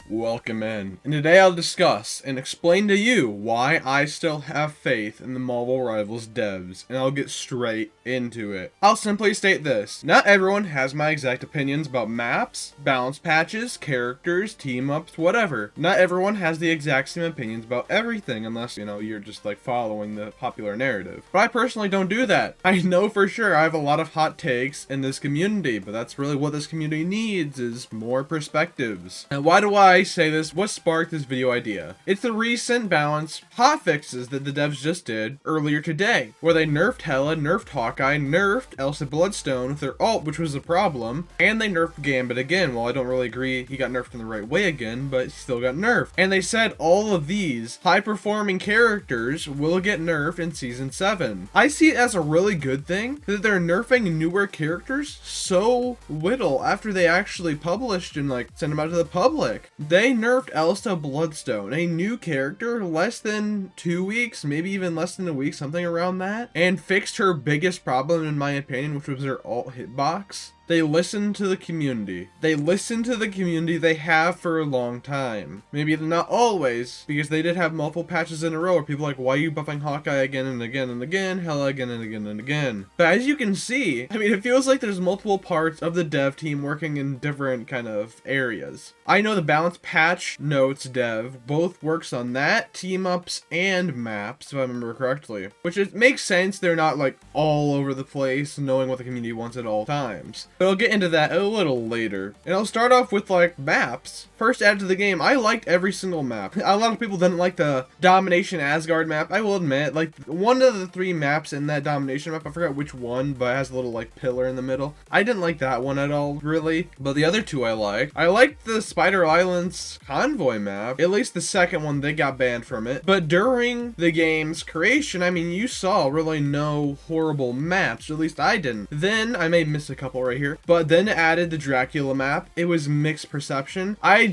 Welcome in, and today I'll discuss and explain to you why I still have faith in the Marvel Rivals devs, and I'll get straight into it. I'll simply state this: not everyone has my exact opinions about maps, balance patches, characters, team-ups, whatever. Not everyone has the exact same opinions about everything unless, you're just like following the popular narrative. But I personally don't do that. I know for sure I have a lot of hot takes in this community, but that's really what this community needs, is more perspectives. And why do I say this? What sparked this video idea? It's the recent balance hotfixes that the devs just did earlier today, where they nerfed Hela, nerfed Hawkeye, nerfed Elsa Bloodstone with their ult, which was a problem, and they nerfed Gambit again. Well, I don't really agree he got nerfed in the right way again, but he still got nerfed. And they said all of these high-performing characters will get nerfed in Season 7. I see it as a really good thing that they're nerfing newer characters so little after they actually published and sent them out to the public. They nerfed Elsa Bloodstone, a new character, less than 2 weeks, maybe even less than a week, something around that, and fixed her biggest problem in my opinion, which was her ult hitbox. They listened to the community. They listened to the community they have for a long time. Maybe not always, because they did have multiple patches in a row where people are like, why are you buffing Hawkeye again and again and again, Hela again and again and again? But as you can see, it feels like there's multiple parts of the dev team working in different kind of areas. I know the balance patch notes dev both works on that, team ups, and maps, if I remember correctly. Which makes sense, they're not all over the place, knowing what the community wants at all times. But I'll get into that a little later. And I'll start off with maps. First added to the game, I liked every single map. A lot of people didn't like the Domination Asgard map. I will admit, one of the 3 maps in that Domination map, I forgot which one, but it has a little pillar in the middle. I didn't like that one at all, really. But the other 2 I liked. I liked the Spider Islands Convoy map. At least the second one, they got banned from it. But during the game's creation, you saw really no horrible maps. At least I didn't. Then, I may miss a couple right here, but then added the Dracula map. It was mixed perception. I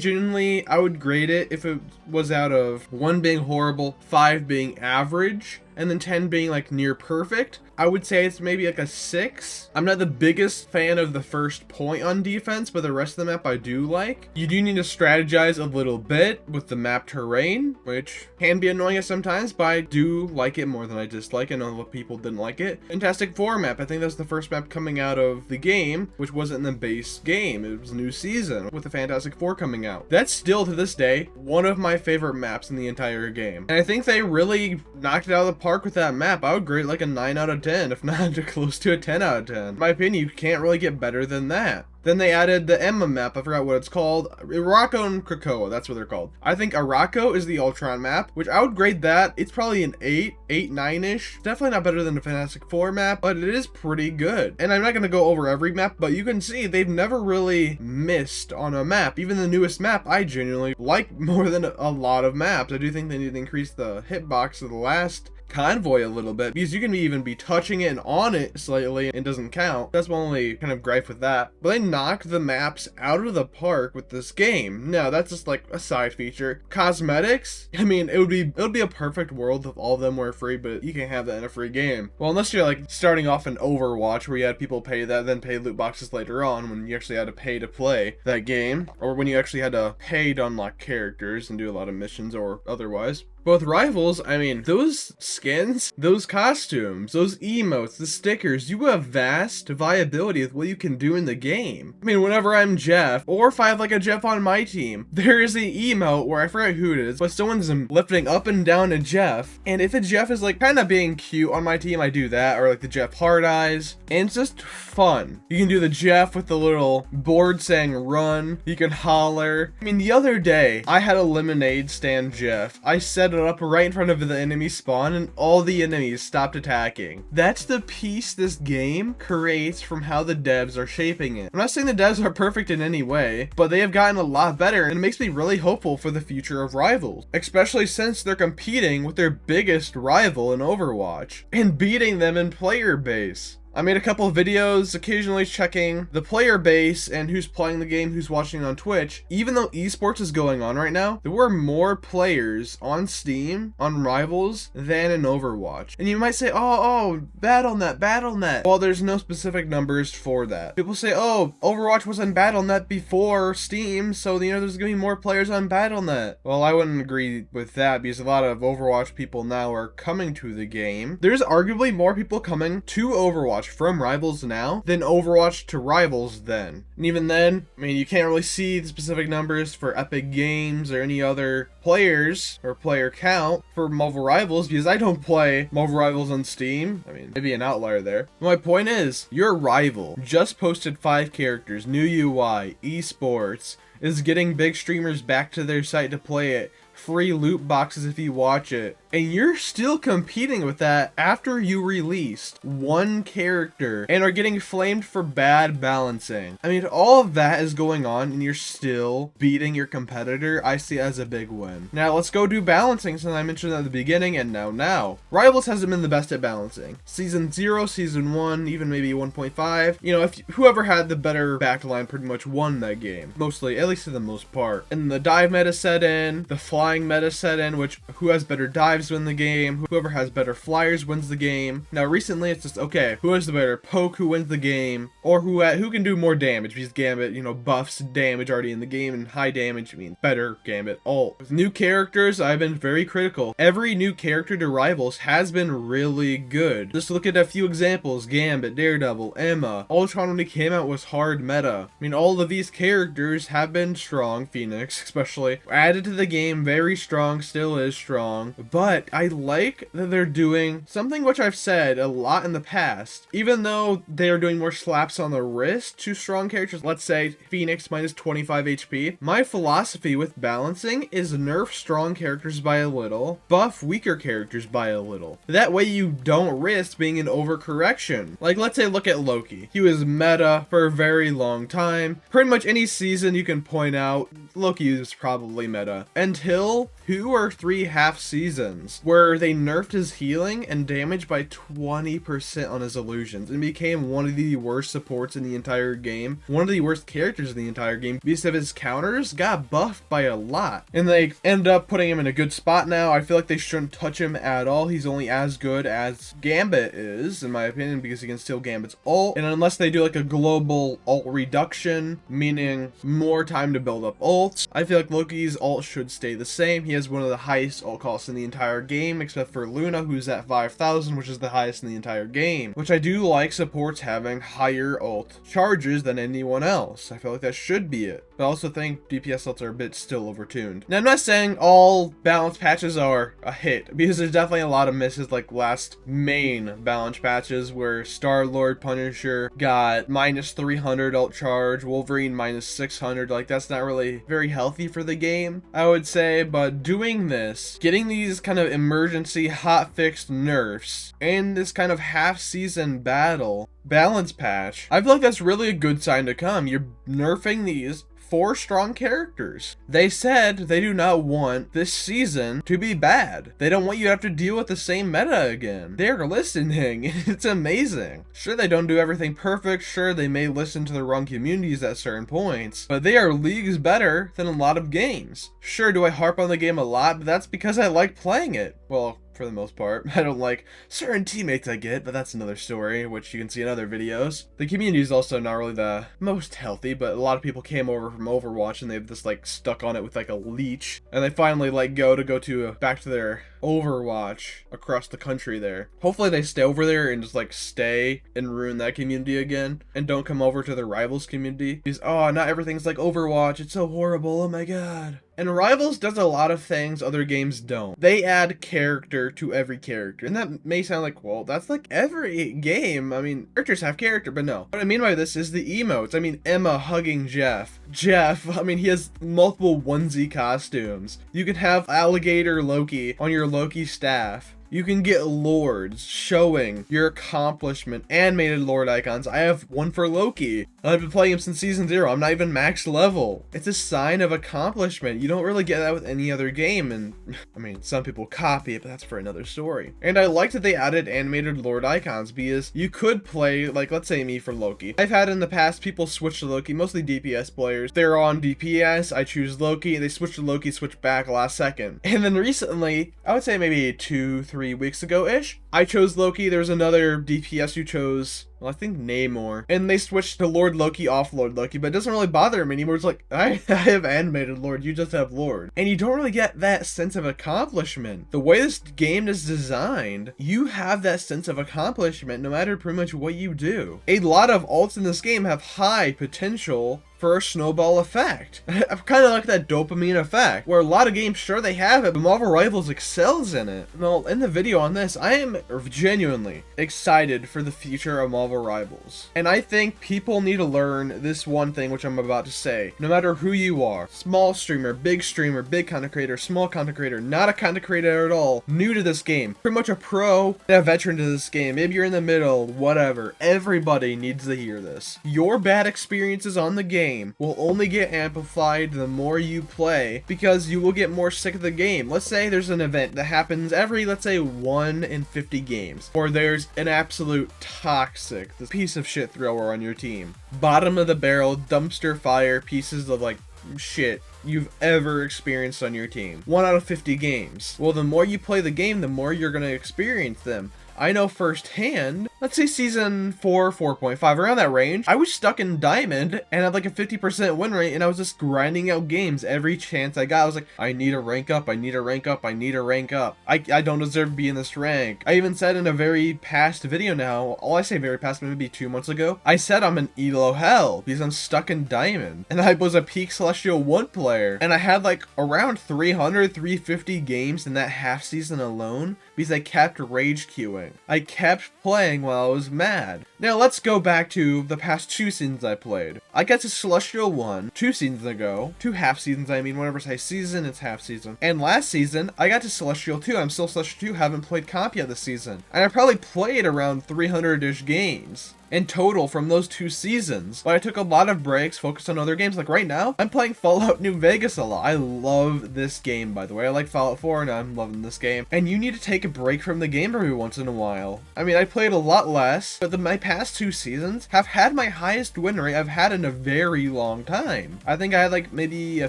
would grade it if it was out of 1 being horrible, 5 being average, and then 10 being near perfect. I would say it's maybe a 6. I'm not the biggest fan of the first point on defense, but the rest of the map I do like. You do need to strategize a little bit with the map terrain, which can be annoying at sometimes, but I do like it more than I dislike it. I know a lot of people didn't like it. Fantastic Four map, I think that's the first map coming out of the game, which wasn't in the base game. It was a new season with the Fantastic Four coming out. That's still, to this day, one of my favorite maps in the entire game. And I think they really knocked it out of the park with that map. I would grade it a 9 out of 10, if not close to a 10 out of 10. In my opinion, you can't really get better than that. Then they added the Emma map. I forgot what it's called. Arakko and Krakoa, that's what they're called. I think Arakko is the Ultron map, which I would grade that. It's probably an 8, 9-ish. Definitely not better than the Fantastic Four map, but it is pretty good. And I'm not going to go over every map, but you can see they've never really missed on a map. Even the newest map, I genuinely like more than a lot of maps. I do think they need to increase the hitbox of the last Convoy a little bit, because you can even be touching it and on it slightly and it doesn't count. That's my only kind of gripe with that. But they knocked the maps out of the park with this game. No, that's just a side feature. Cosmetics, it would be a perfect world if all of them were free, but you can't have that in a free game. Well, unless you're starting off in Overwatch, where you had people pay that, then pay loot boxes later on, when you actually had to pay to play that game, or when you actually had to pay to unlock characters and do a lot of missions or otherwise. But with Rivals, those skins, those costumes, those emotes, the stickers, you have vast viability with what you can do in the game. Whenever I'm Jeff, or if I have a Jeff on my team, there is an emote where I forget who it is, but someone's lifting up and down a Jeff, and if a Jeff is kind of being cute on my team, I do that, or the Jeff Hard Eyes, and it's just fun. You can do the Jeff with the little board saying run, you can holler. The other day, I had a lemonade stand Jeff. I set it up right in front of the enemy spawn and all the enemies stopped attacking. That's the piece this game creates from how the devs are shaping it. I'm not saying the devs are perfect in any way, but they have gotten a lot better, and it makes me really hopeful for the future of Rivals, especially since they're competing with their biggest rival in Overwatch and beating them in player base. I made a couple of videos occasionally checking the player base and who's playing the game, who's watching on Twitch. Even though esports is going on right now, there were more players on Steam, on Rivals, than in Overwatch. And you might say, oh, Battle.net. Well, there's no specific numbers for that. People say, oh, Overwatch was on Battle.net before Steam, so there's gonna be more players on Battle.net. Well, I wouldn't agree with that because a lot of Overwatch people now are coming to the game. There's arguably more people coming to Overwatch from Rivals now than Overwatch to Rivals then. And even then, I mean, you can't really see the specific numbers for Epic Games or any other players or player count for Marvel Rivals because I don't play Marvel Rivals on Steam. I mean, maybe an outlier there. My point is, your rival just posted 5 characters, new UI, esports, is getting big streamers back to their site to play it, free loot boxes if you watch it, and you're still competing with that after you released one character and are getting flamed for bad balancing. I mean, all of that is going on and you're still beating your competitor. I see it as a big win. Now let's go do balancing, since I mentioned at the beginning, and now. Rivals hasn't been the best at balancing. Season 0, Season 1, even maybe 1.5. If whoever had the better backline pretty much won that game. Mostly, at least for the most part. And the dive meta set in, the flying meta set in, which who has better dives win the game, whoever has better flyers wins the game. Now recently it's just, okay, who has the better poke, who wins the game, or who can do more damage, because Gambit, buffs damage already in the game, and high damage means better Gambit ult. With new characters, I've been very critical. Every new character to Rivals has been really good. Just look at a few examples: Gambit, Daredevil, Emma. Ultron when he came out was hard meta. I mean, all of these characters have been strong. Phoenix especially added to the game, very strong, still is strong, but I like that they're doing something which I've said a lot in the past. Even though they are doing more slaps on the wrist to strong characters, let's say Phoenix minus 25 HP, my philosophy with balancing is nerf strong characters by a little, buff weaker characters by a little. That way you don't risk being an overcorrection. Like, let's say look at Loki. He was meta for a very long time. Pretty much any season you can point out, Loki was probably meta. Until 2 or 3 half seasons where they nerfed his healing and damage by 20% on his illusions and became one of the worst supports in the entire game, one of the worst characters in the entire game, because of his counters got buffed by a lot. And they end up putting him in a good spot now. I feel like they shouldn't touch him at all. He's only as good as Gambit is, in my opinion, because he can steal Gambit's ult. And unless they do like a global ult reduction, meaning more time to build up ults, I feel like Loki's ult should stay the same. He has one of the highest ult costs in the entire game, except for Luna, who's at 5,000, which is the highest in the entire game. Which I do like supports having higher ult charges than anyone else. I feel like that should be it. But I also think DPS ults are a bit still overtuned. Now, I'm not saying all balance patches are a hit, because there's definitely a lot of misses, like last main balance patches where Star-Lord, Punisher got minus 300 ult charge, Wolverine minus 600. Like, that's not really very healthy for the game, I would say. But doing this, getting these kind of emergency hot fixed nerfs in this kind of half season battle balance patch, I feel like that's really a good sign to come. You're nerfing these 4 strong characters. They said they do not want this season to be bad. They don't want you to have to deal with the same meta again. They're listening. It's amazing. Sure, they don't do everything perfect. Sure, they may listen to the wrong communities at certain points, but they are leagues better than a lot of games. Sure, do I harp on the game a lot, but that's because I like playing it. Well, for the most part. I don't like certain teammates I get, but that's another story, which you can see in other videos. The community is also not really the most healthy, but a lot of people came over from Overwatch and they've just like stuck on it with like a leech, and they finally let go to back to their Overwatch across the country there. Hopefully they stay over there and just like stay and ruin that community again, and don't come over to the Rivals community, because oh, not everything's like Overwatch, it's so horrible, oh my god. And Rivals does a lot of things other games don't. They add character to every character. And that may sound like, well, that's like every game. I mean, characters have character, but no. What I mean by this is the emotes. I mean, Emma hugging Jeff. Jeff, I mean, he has multiple onesie costumes. You can have Alligator Loki on your Loki staff. You can get lords showing your accomplishment, animated lord icons. I have one for Loki. I've been playing him since season 0. I'm not even max level. It's a sign of accomplishment. You don't really get that with any other game, and I mean, some people copy it, but that's for another story. And I like that they added animated lord icons because you could play, like, let's say me for Loki. I've had in the past people switch to Loki, mostly DPS players. They're on DPS, I choose Loki, they switch to Loki, switch back last second. And then recently, I would say maybe 2-3 weeks ago-ish, I chose Loki. There was another DPS who chose, well, I think Namor, and they switched to Lord Loki off Lord Loki, but it doesn't really bother him anymore. It's like, I have animated Lord, you just have Lord. And you don't really get that sense of accomplishment. The way this game is designed, you have that sense of accomplishment no matter pretty much what you do. A lot of alts in this game have high potential for a snowball effect. I'm kind of like that dopamine effect, where a lot of games, sure they have it, but Marvel Rivals excels in it. Well, in the video on this, I am genuinely excited for the future of Marvel Rivals. And I think people need to learn this one thing, which I'm about to say. No matter who you are, small streamer, big content creator, small content creator, not a content creator at all, new to this game, pretty much a pro, a veteran to this game, maybe you're in the middle, whatever, everybody needs to hear this. Your bad experiences on the game will only get amplified the more you play, because you will get more sick of the game. Let's say there's an event that happens every, let's say, 1 in 50 games, or there's an absolute toxic piece of shit thrower on your team. Bottom of the barrel, dumpster fire pieces of like shit you've ever experienced on your team. 1 out of 50 games. Well, the more you play the game, the more you're gonna experience them. I know firsthand, let's say season 4, 4.5, around that range, I was stuck in Diamond and had like a 50% win rate, and I was just grinding out games every chance I got. I was like, I need to rank up, I need to rank up, I need to rank up. I don't deserve to be in this rank. I even said in a very past video now, all I say very past, maybe 2 months ago, I said I'm an elo hell because I'm stuck in Diamond. And I was a peak Celestial 1 player, and I had like around 300, 350 games in that half season alone because I kept rage queuing. I kept playing while I was mad. Now let's go back to the past 2 seasons I played. I got to Celestial 1 2 seasons ago. 2 half seasons, I mean, whenever I say season, it's half season. And last season, I got to Celestial 2. I'm still Celestial 2, haven't played comp yet this season. And I probably played around 300-ish games in total from those 2 seasons, but I took a lot of breaks, focused on other games. Like right now, I'm playing Fallout New Vegas a lot. I love this game, by the way. I like Fallout 4, and I'm loving this game. And you need to take a break from the game every once in a while. I mean, I played a lot less, but my past 2 seasons have had my highest win rate I've had in a very long time. I think I had like maybe a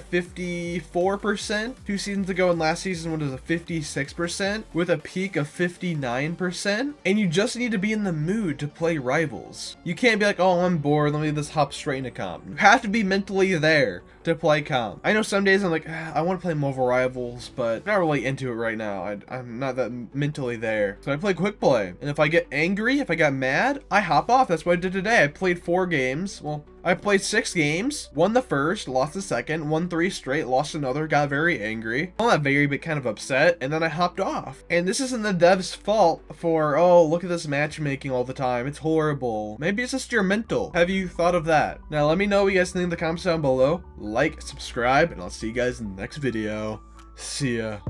54% 2 seasons ago, and last season was a 56% with a peak of 59%. And you just need to be in the mood to play Rivals. You can't be like, oh, I'm bored, let me just hop straight into comp. You have to be mentally there to play comp. I know some days I'm like, I want to play Marvel Rivals, but I'm not really into it right now. I'm not that mentally there. So I play quick play. And if I get angry, if I got mad, I hop off. That's what I did today. I played 4 games. Well, I played 6 games, won the first, lost the second, won 3 straight, lost another, got very angry. Well, not very, but kind of upset, and then I hopped off. And this isn't the dev's fault for, oh, look at this matchmaking all the time, it's horrible. Maybe it's just your mental. Have you thought of that? Now, let me know what you guys think in the comments down below. Like, subscribe, and I'll see you guys in the next video. See ya.